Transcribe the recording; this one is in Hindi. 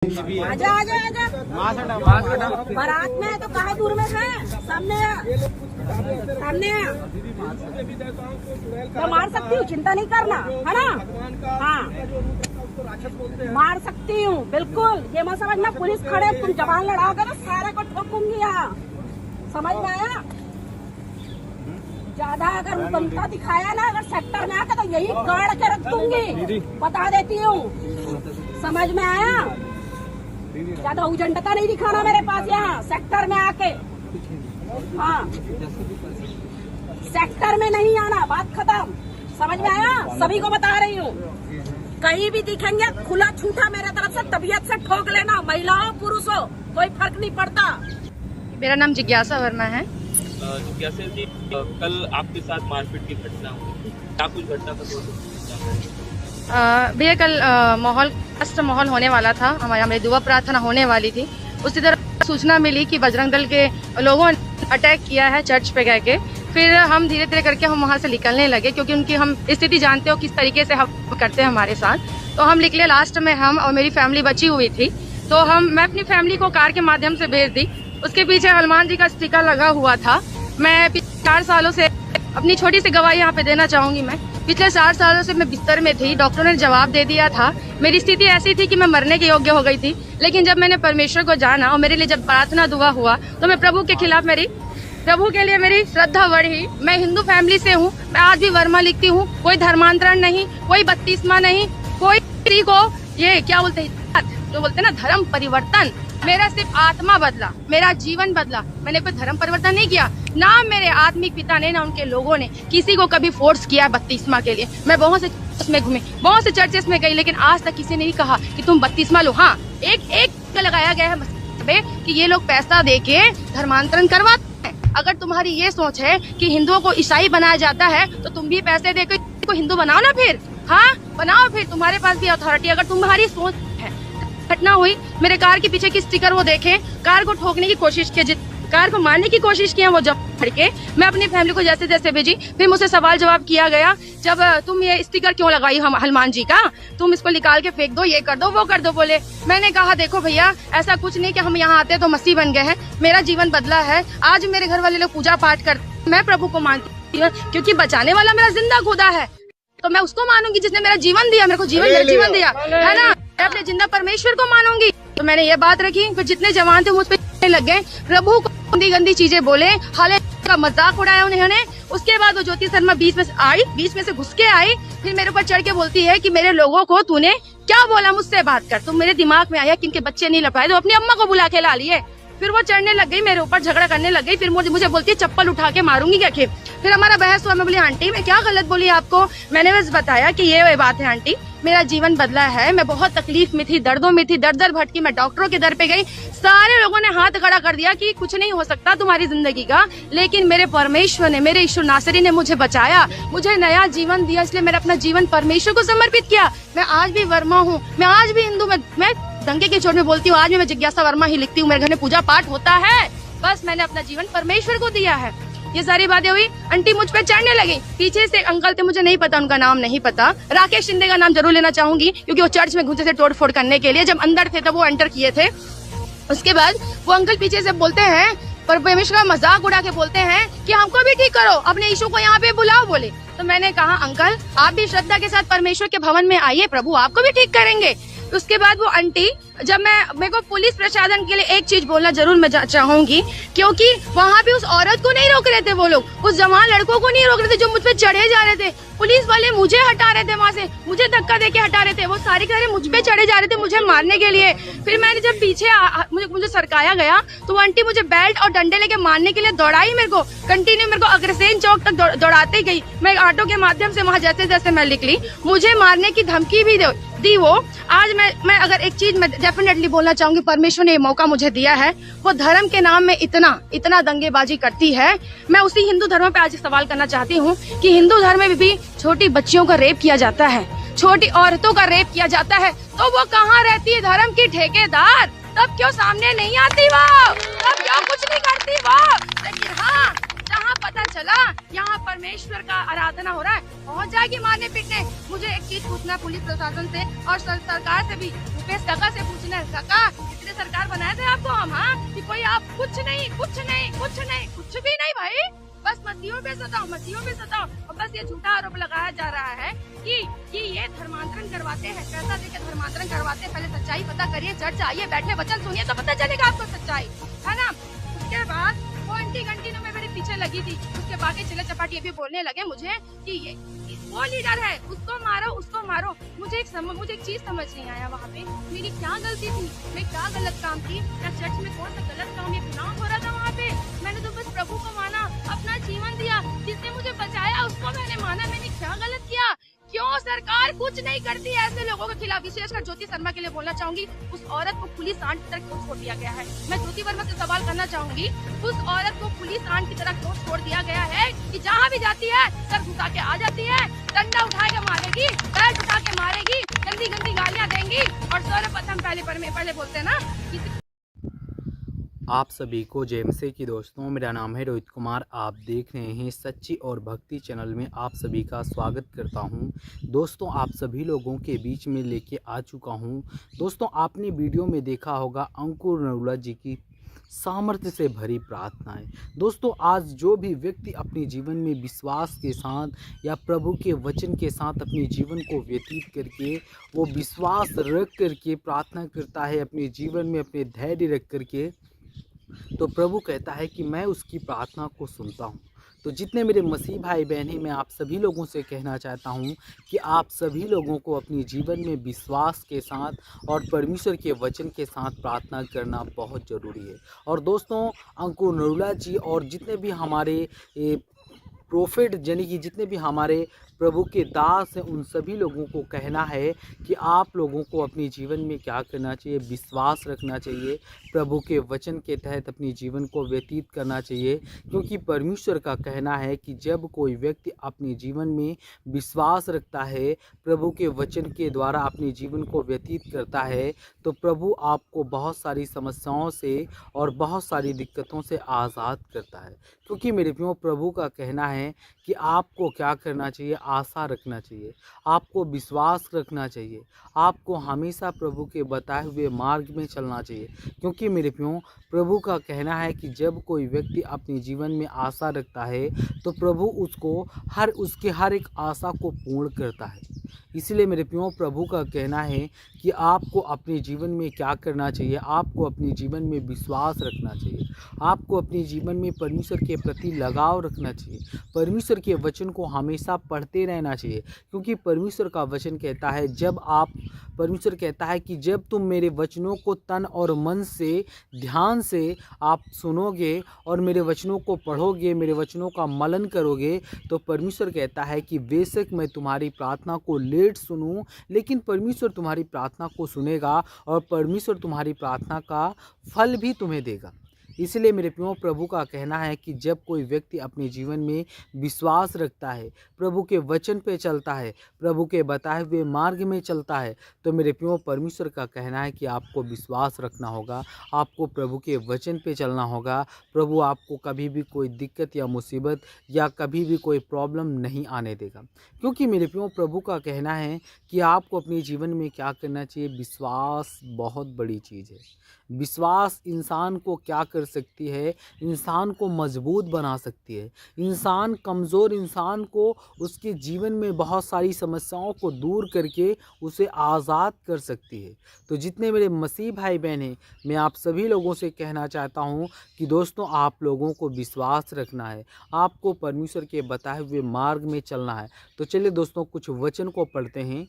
आजा आजा आजा बारात में है तो कहाँ दूर में है? सामने सामने तो मार सकती हूँ, चिंता नहीं करना, है ना? हाँ मार सकती हूँ बिल्कुल। ये मत समझना पुलिस खड़े तुम जवान लड़ाओगे ना सारे को ठोकूंगी यहाँ, समझ में आया? ज्यादा अगर उतमता दिखाया ना अगर सेक्टर में आकर तो यही गाड़ के रख दूंगी, बता देती हूँ, समझ में आया? ज्यादा उजंडता नहीं दिखाना मेरे पास यहाँ सेक्टर में आके। हाँ सेक्टर में नहीं आना, बात खत्म, समझ में आया? सभी को बता रही हूँ, कहीं भी दिखेंगे खुला छूटा मेरे तरफ से तबीयत से ठोक लेना, महिलाओं पुरुषों कोई फर्क नहीं पड़ता। मेरा नाम जिज्ञासा वर्मा है। जिज्ञासा जी, कल आपके साथ मारपीट की घटना हुई, क्या कुछ घटना भैया कल माहौल होने वाला था, हमारी दुआ प्रार्थना होने वाली थी। उसी तरह सूचना मिली कि बजरंग दल के लोगों ने अटैक किया है चर्च पे गए के। फिर हम धीरे धीरे करके हम वहाँ से निकलने लगे, क्योंकि उनकी हम स्थिति जानते हो किस तरीके से हम करते हैं हमारे साथ। तो हम निकले, लास्ट में हम और मेरी फैमिली बची हुई थी, तो मैं अपनी फैमिली को कार के माध्यम से भेज दी। उसके पीछे हनुमान जी का स्टिकर लगा हुआ था। मैं 4 सालों से अपनी छोटी सी गवाही यहाँ पे देना चाहूंगी। मैं पिछले 4 सालों से मैं बिस्तर में थी, डॉक्टरों ने जवाब दे दिया था, मेरी स्थिति ऐसी थी कि मैं मरने के योग्य हो गई थी। लेकिन जब मैंने परमेश्वर को जाना और मेरे लिए जब प्रार्थना दुआ हुआ तो मैं प्रभु के खिलाफ प्रभु के लिए मेरी श्रद्धा बढ़ी। मैं हिंदू फैमिली से हूँ, मैं आज भी वर्मा लिखती हूँ, कोई धर्मांतरण नहीं, कोई बत्तीसवा नहीं, कोई किसी को ये क्या बोलते हैं जो बोलते हैं ना धर्म परिवर्तन। मेरा सिर्फ आत्मा बदला, मेरा जीवन बदला, मैंने कोई धर्म परिवर्तन नहीं किया। ना मेरे आत्मिक पिता ने ना उनके लोगों ने किसी को कभी फोर्स किया बत्तीसवा के लिए। मैं बहुत से चर्च में घूमी, बहुत से चर्चेस में गई, लेकिन आज तक किसी ने नहीं कहा कि तुम बत्तीसवा लो। हाँ एक लगाया गया है कि ये लोग पैसा देके धर्मांतरण करवाते हैं। अगर तुम्हारी ये सोच है कि हिंदुओं को ईसाई बनाया जाता है तो तुम भी पैसे देकर को हिंदू बनाओ ना, फिर हाँ बनाओ, फिर तुम्हारे पास भी अथॉरिटी। अगर तुम्हारी सोच है, घटना हुई मेरे कार के पीछे की स्टिकर वो देखें, कार को ठोकने की कोशिश की, कार को मारने की कोशिश किया, वो जब फड़के मैं अपनी फैमिली को जैसे जैसे भेजी। फिर मुझसे सवाल जवाब किया गया, जब तुम ये स्टिकर क्यों लगाई हनुमान जी का, तुम इसको निकाल के फेंक दो, ये कर दो वो कर दो। बोले, मैंने कहा देखो भैया ऐसा कुछ नहीं कि हम यहाँ आते तो मसीह बन गए हैं, मेरा जीवन बदला है। आज मेरे घर वाले लोग पूजा पाठ करते, मैं प्रभु को मानती हूँ, क्योंकि बचाने वाला मेरा जिंदा खुदा है, तो मैं उसको मानूंगी जिसने मेरा जीवन दिया, मेरे को जीवन दिया है ना। मैं अपने जिंदा परमेश्वर को मानूंगी। तो मैंने ये बात रखी, फिर जितने जवान थे मुझ पे लग गए, प्रभु को गंदी गंदी चीजें बोले, हालांकि का मजाक उड़ाया उन्होंने। उसके बाद वो ज्योति शर्मा बीच में से घुस के आई, फिर मेरे ऊपर चढ़ के बोलती है कि मेरे लोगों को तूने क्या बोला, मुझसे बात कर। तो मेरे दिमाग में आया कि इनके बच्चे नहीं लपाए तो अपनी अम्मा को बुला के ला लिए। फिर वो चढ़ने लग गई, मेरे ऊपर झगड़ा करने लग गई। फिर मुझे बोलती है चप्पल उठा के मारूंगी क्या। फिर हमारा बहस हुआ। मैं बोली आंटी मैं क्या गलत बोली आपको, मैंने बस बताया कि ये बात है आंटी, मेरा जीवन बदला है, मैं बहुत तकलीफ में थी, दर्दों में थी, दर भटकी, मैं डॉक्टरों के दर पे गई। सारे लोगों ने हाथ खड़ा कर दिया कि कुछ नहीं हो सकता तुम्हारी जिंदगी का, लेकिन मेरे परमेश्वर ने, मेरे ईश्वर नासरी ने मुझे बचाया, मुझे नया जीवन दिया, इसलिए मैंने अपना जीवन परमेश्वर को समर्पित किया। मैं आज भी वर्मा हूँ, मैं आज भी हिंदू, मैं दंगे के चोट में बोलती हूँ, आज भी मैं जिज्ञासा वर्मा ही लिखती हूँ, मेरे घर में पूजा पाठ होता है। बस मैंने अपना जीवन परमेश्वर को दिया है। ये सारी बातें हुई, आंटी मुझ पे चढ़ने लगी। पीछे से अंकल थे, मुझे नहीं पता, उनका नाम नहीं पता, राकेश शिंदे का नाम जरूर लेना चाहूंगी, क्योंकि वो चर्च में घुसे थे तोड़ फोड़ करने के लिए। जब अंदर थे तब वो एंटर किए थे। उसके बाद वो अंकल पीछे से बोलते हैं, परमेश्वर का मजाक उड़ा के बोलते हैं कि हमको भी ठीक करो, अपने यीशु को यहाँ पे बुलाओ। बोले तो मैंने कहा अंकल आप भी श्रद्धा के साथ परमेश्वर के भवन में आइए, प्रभु आपको भी ठीक करेंगे। उसके बाद वो आंटी, जब मेरे को पुलिस प्रशासन के लिए एक चीज बोलना जरूर मैं चाहूंगी, क्योंकि वहाँ पे उस औरत को नहीं रोक रहे थे वो लोग, उस जवान लड़कों को नहीं रोक रहे थे जो मुझ पे चढ़े जा रहे थे। पुलिस वाले मुझे हटा रहे थे, वहाँ से मुझे धक्का देके हटा रहे थे, वो सारे के सारे मुझ पे चढ़े जा रहे थे मुझे मारने के लिए। फिर मैंने जब पीछे मुझे सरकाया गया तो वो आंटी मुझे बेल्ट और डंडे लेके मारने के लिए दौड़ाई, मेरे को कंटिन्यू, मेरे को अग्रसेन चौक तक दौड़ाते गई। मैं ऑटो के माध्यम से वहाँ जैसे जैसे मैं निकली, मुझे मारने की धमकी भी दी वो। आज मैं अगर एक चीज मैं डेफिनेटली बोलना चाहूंगी, परमेश्वर ने ये मौका मुझे दिया है, वो धर्म के नाम में इतना दंगेबाजी करती है। मैं उसी हिंदू धर्म पे आज सवाल करना चाहती हूँ कि हिंदू धर्म में भी छोटी बच्चियों का रेप किया जाता है, छोटी औरतों का रेप किया जाता है, तो वो कहाँ रहती है धर्म की ठेकेदार? तब क्यों सामने नहीं आती वो, तब क्यों कुछ नहीं करती वो? लेकिन हाँ, जहाँ पता चला यहाँ परमेश्वर का आराधना हो रहा है, पहुँच जाएगी मारने पीटने। मुझे एक चीज पूछना पुलिस प्रशासन से और सरकार से भी, पे काका से पूछना है, काका इतने सरकार बनाए थे आपको हम, हाँ कि कोई आप कुछ नहीं कुछ नहीं कुछ नहीं कुछ भी नहीं भाई, बस मसीहों पे सताओ और बस ये झूठा आरोप लगाया जा रहा है कि ये धर्मांतरण करवाते हैं, पैसा देकर धर्मांतरण करवाते हैं। पहले सच्चाई पता करिए, चर्च आइए, बैठे वचन सुनिए तो पता चलेगा आपको सच्चाई, है ना। उसके बाद वो आंटी घंटी में मेरे पीछे लगी थी, उसके बाकी चिल्ला चपाटी अभी बोलने लगे मुझे कि ये वो लीडर है, उसको मारो। मुझे एक चीज समझ नहीं आया, वहाँ पे मेरी क्या गलती थी, मैं क्या गलत काम की, या चर्च में कौन सा गलत काम या गुनाह हो रहा था वहाँ पे। मैंने तो बस प्रभु को माना, अपना जीवन दिया, जिसने मुझे बचाया उसको मैंने माना। मैंने क्या गलत किया? क्यों सरकार कुछ नहीं करती ऐसे लोगों के खिलाफ? विशेषकर ज्योति शर्मा के लिए बोलना चाहूंगी, उस औरत को पुलिस आंट की तरह क्यों छोड़ दिया गया है? मैं ज्योति वर्मा से सवाल करना चाहूंगी, उस औरत को पुलिस आंट की तरह क्यों छोड़ दिया गया है कि जहाँ भी जाती है सर घुसा के आ जाती है, डंडा उठा के मारेगी, बेल्ट उठा के मारेगी, गंदी गंदी गालियाँ देंगी और सर्वप्रथम पहले बोलते हैं ना कि आप सभी को जय मसीह की दोस्तों, मेरा नाम है रोहित कुमार। आप देख रहे हैं सच्ची और भक्ति चैनल में आप सभी का स्वागत करता हूं। दोस्तों आप सभी लोगों के बीच में लेके आ चुका हूं। दोस्तों आपने वीडियो में देखा होगा अंकुर नरूला जी की सामर्थ्य से भरी प्रार्थनाएं। दोस्तों आज जो भी व्यक्ति अपने जीवन में विश्वास के साथ या प्रभु के वचन के साथ अपने जीवन को व्यतीत करके वो विश्वास रख करके प्रार्थना करता है, अपने जीवन में अपने धैर्य रख करके, तो प्रभु कहता है कि मैं उसकी प्रार्थना को सुनता हूँ। तो जितने मेरे मसीह भाई बहन हैं, मैं आप सभी लोगों से कहना चाहता हूँ कि आप सभी लोगों को अपने जीवन में विश्वास के साथ और परमेश्वर के वचन के साथ प्रार्थना करना बहुत ज़रूरी है। और दोस्तों अंकुर नरूला जी और जितने भी हमारे प्रोफेट यानी कि जितने भी हमारे प्रभु के दास हैं, उन सभी लोगों को कहना है कि आप लोगों को अपने जीवन में क्या करना चाहिए, विश्वास रखना चाहिए, प्रभु के वचन के तहत अपने जीवन को व्यतीत करना चाहिए। क्योंकि परमेश्वर का कहना है कि जब कोई व्यक्ति अपने जीवन में विश्वास रखता है, प्रभु के वचन के द्वारा अपने जीवन को व्यतीत करता है, तो प्रभु आपको बहुत सारी समस्याओं से और बहुत सारी दिक्कतों से आज़ाद करता है। क्योंकि मेरे प्रियो प्रभु का कहना है कि आपको क्या करना चाहिए, आशा रखना चाहिए, आपको विश्वास रखना चाहिए, आपको हमेशा प्रभु के बताए हुए मार्ग में चलना चाहिए। क्योंकि मेरे प्रियो प्रभु का कहना है कि जब कोई व्यक्ति अपने जीवन में आशा रखता है तो प्रभु उसको उसके हर एक आशा को पूर्ण करता है। इसलिए मेरे प्रियो प्रभु का कहना है कि आपको अपने जीवन में क्या करना चाहिए, आपको अपने जीवन में विश्वास रखना चाहिए, आपको अपने जीवन में परमेश्वर के प्रति लगाव रखना चाहिए, परमेश्वर के वचन को हमेशा पढ़ते रहना चाहिए। क्योंकि परमेश्वर का वचन कहता है परमेश्वर कहता है कि जब तुम मेरे वचनों को तन और मन से ध्यान से आप सुनोगे और मेरे वचनों को पढ़ोगे, मेरे वचनों का मनन करोगे, तो परमेश्वर कहता है कि बेशक मैं तुम्हारी प्रार्थना को लेट सुनूं, लेकिन परमेश्वर तुम्हारी प्रार्थना को सुनेगा और परमेश्वर तुम्हारी प्रार्थना का फल भी तुम्हें देगा। इसलिए मेरे प्रियो प्रभु का कहना है कि जब कोई व्यक्ति अपने जीवन में विश्वास रखता है, प्रभु के वचन पे चलता है, प्रभु के बताए हुए मार्ग में चलता है, तो मेरे प्रियो परमेश्वर का कहना है कि आपको विश्वास रखना होगा, आपको प्रभु के वचन पे चलना होगा। प्रभु आपको कभी भी कोई दिक्कत या मुसीबत या कभी भी कोई प्रॉब्लम नहीं आने देगा। क्योंकि मेरे प्रियो प्रभु का कहना है कि आपको अपने जीवन में क्या करना चाहिए, विश्वास बहुत बड़ी चीज़ है। विश्वास इंसान को क्या कर सकती है, इंसान को मजबूत बना सकती है, इंसान कमज़ोर इंसान को उसके जीवन में बहुत सारी समस्याओं को दूर करके उसे आज़ाद कर सकती है। तो जितने मेरे मसीह भाई बहन हैं, मैं आप सभी लोगों से कहना चाहता हूँ कि दोस्तों आप लोगों को विश्वास रखना है, आपको परमेश्वर के बताए हुए मार्ग में चलना है। तो चलिए दोस्तों कुछ वचन को पढ़ते हैं।